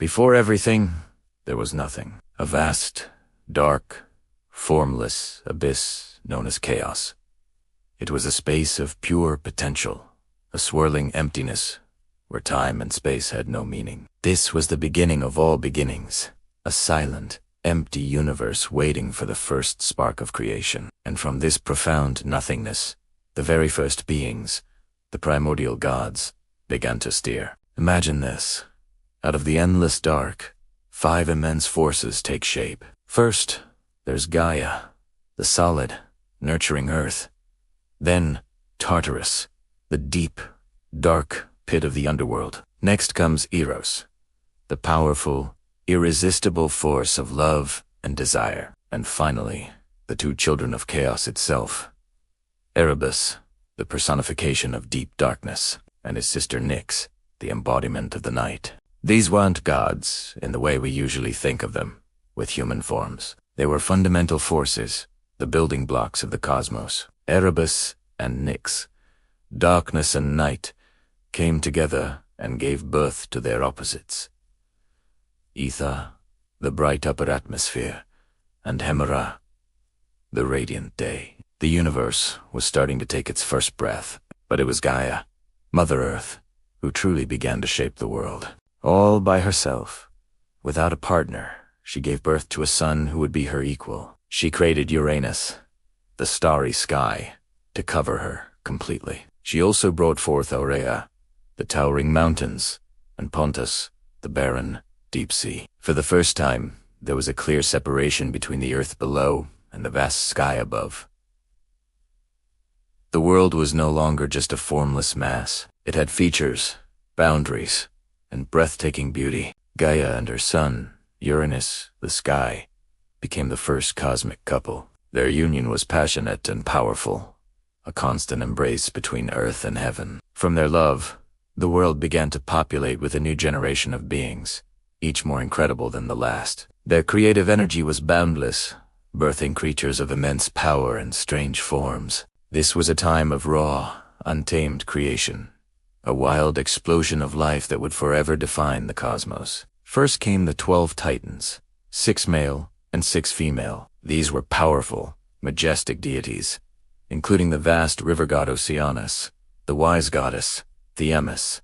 Before everything, there was nothing. A vast, dark, formless abyss known as chaos. It was a space of pure potential, a swirling emptiness where time and space had no meaning. This was the beginning of all beginnings, a silent, empty universe waiting for the first spark of creation. And from this profound nothingness, the very first beings, the primordial gods, began to steer. Imagine this. Out of the endless dark, 5 immense forces take shape. First, there's Gaia, the solid, nurturing earth. Then, Tartarus, the deep, dark pit of the underworld. Next comes Eros, the powerful, irresistible force of love and desire. And finally, the 2 children of chaos itself. Erebus, the personification of deep darkness, and his sister Nyx, the embodiment of the night. These weren't gods in the way we usually think of them, with human forms. They were fundamental forces, the building blocks of the cosmos. Erebus and Nyx, darkness and night, came together and gave birth to their opposites. Ether, the bright upper atmosphere, and Hemera, the radiant day. The universe was starting to take its first breath, but it was Gaia, Mother Earth, who truly began to shape the world. All by herself, without a partner, she gave birth to a son who would be her equal. She created Uranus, the starry sky, to cover her completely. She also brought forth Aurea, the towering mountains, and Pontus, the barren, deep sea. For the first time, there was a clear separation between the earth below and the vast sky above. The world was no longer just a formless mass. It had features, boundaries, and breathtaking beauty. Gaia and her son, Uranus, the sky, became the first cosmic couple. Their union was passionate and powerful, a constant embrace between earth and heaven. From their love, the world began to populate with a new generation of beings, each more incredible than the last. Their creative energy was boundless, birthing creatures of immense power and strange forms. This was a time of raw, untamed creation, a wild explosion of life that would forever define the cosmos. First came the 12 titans, 6 male and 6 female. These were powerful, majestic deities, including the vast river god Oceanus, the wise goddess, Themis,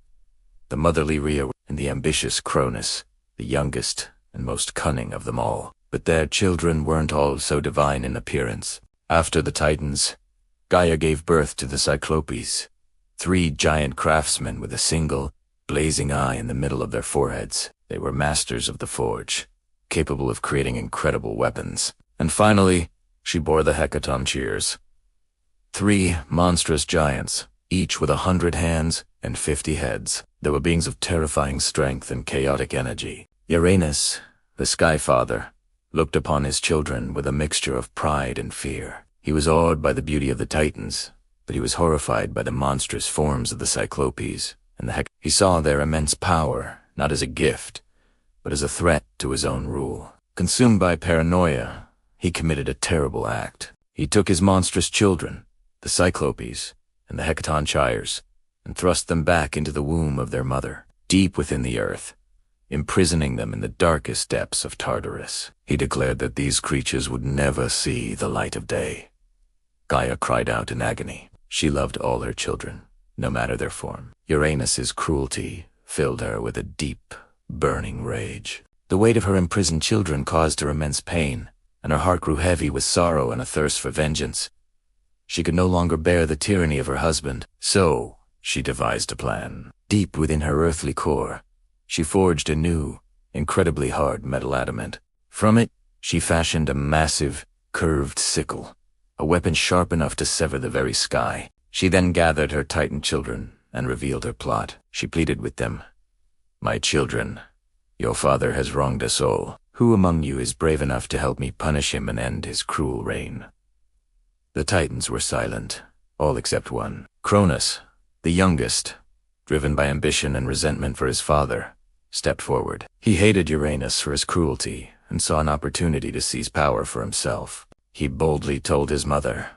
the motherly Rhea, and the ambitious Cronus, the youngest and most cunning of them all. But their children weren't all so divine in appearance. After the titans, Gaia gave birth to the Cyclopes, 3 giant craftsmen with a single, blazing eye in the middle of their foreheads. They were masters of the forge, capable of creating incredible weapons. And finally, she bore the Hecatoncheires, 3 monstrous giants, each with 100 hands and 50 heads. They were beings of terrifying strength and chaotic energy. Uranus, the Sky Father, looked upon his children with a mixture of pride and fear. He was awed by the beauty of the Titans, but he was horrified by the monstrous forms of the Cyclopes and the He saw their immense power not as a gift, but as a threat to his own rule. Consumed by paranoia, he committed a terrible act. He took his monstrous children, the Cyclopes and the Hecatoncheires, and thrust them back into the womb of their mother, deep within the earth, imprisoning them in the darkest depths of Tartarus. He declared that these creatures would never see the light of day. Gaia cried out in agony. She loved all her children, no matter their form. Uranus's cruelty filled her with a deep, burning rage. The weight of her imprisoned children caused her immense pain, and her heart grew heavy with sorrow and a thirst for vengeance. She could no longer bear the tyranny of her husband, so she devised a plan. Deep within her earthly core, she forged a new, incredibly hard metal adamant. From it, she fashioned a massive, curved sickle, a weapon sharp enough to sever the very sky. She then gathered her Titan children and revealed her plot. She pleaded with them, "My children, your father has wronged us all. Who among you is brave enough to help me punish him and end his cruel reign?" The Titans were silent, all except one. Cronus, the youngest, driven by ambition and resentment for his father, stepped forward. He hated Uranus for his cruelty and saw an opportunity to seize power for himself. He boldly told his mother,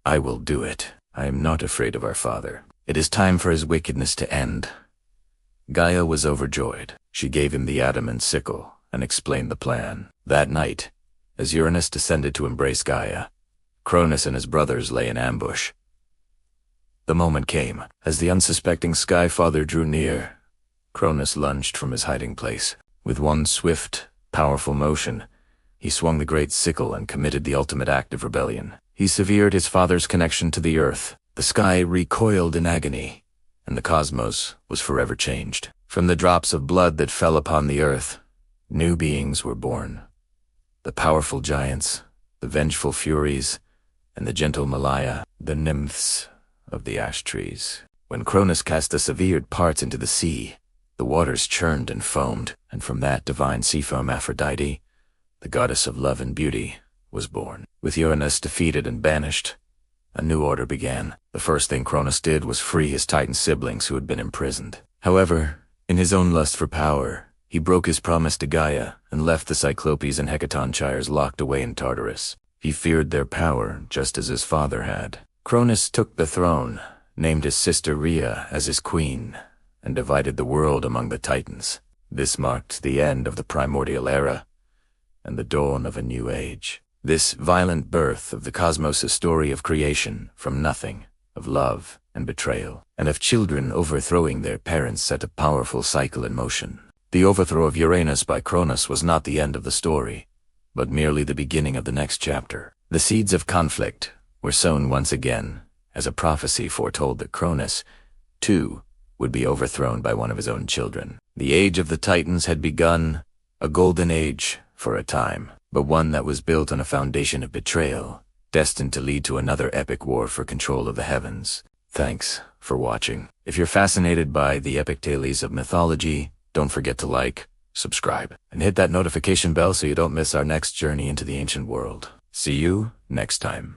"I will do it. I am not afraid of our father. It is time for his wickedness to end." Gaia was overjoyed. She gave him the adamant sickle and explained the plan. That night, as Uranus descended to embrace Gaia, Cronus and his brothers lay in ambush. The moment came. As the unsuspecting Sky Father drew near, Cronus lunged from his hiding place. With one swift, powerful motion, he swung the great sickle and committed the ultimate act of rebellion. He severed his father's connection to the earth. The sky recoiled in agony, and the cosmos was forever changed. From the drops of blood that fell upon the earth, new beings were born. The powerful giants, the vengeful furies, and the gentle Malaya, the nymphs of the ash trees. When Cronus cast the severed parts into the sea, the waters churned and foamed, and from that divine sea foam Aphrodite, the goddess of love and beauty, was born. With Uranus defeated and banished, a new order began. The first thing Cronus did was free his Titan siblings who had been imprisoned. However, in his own lust for power, he broke his promise to Gaia and left the Cyclopes and Hecatonchires locked away in Tartarus. He feared their power just as his father had. Cronus took the throne, named his sister Rhea as his queen, and divided the world among the Titans. This marked the end of the primordial era and the dawn of a new age. This violent birth of the cosmos' story of creation from nothing, of love and betrayal, and of children overthrowing their parents set a powerful cycle in motion. The overthrow of Uranus by Cronus was not the end of the story, but merely the beginning of the next chapter. The seeds of conflict were sown once again, as a prophecy foretold that Cronus, too, would be overthrown by one of his own children. The age of the Titans had begun, a golden age for a time, but one that was built on a foundation of betrayal, destined to lead to another epic war for control of the heavens. Thanks for watching. If you're fascinated by the epic tales of mythology, don't forget to like, subscribe, and hit that notification bell so you don't miss our next journey into the ancient world. See you next time.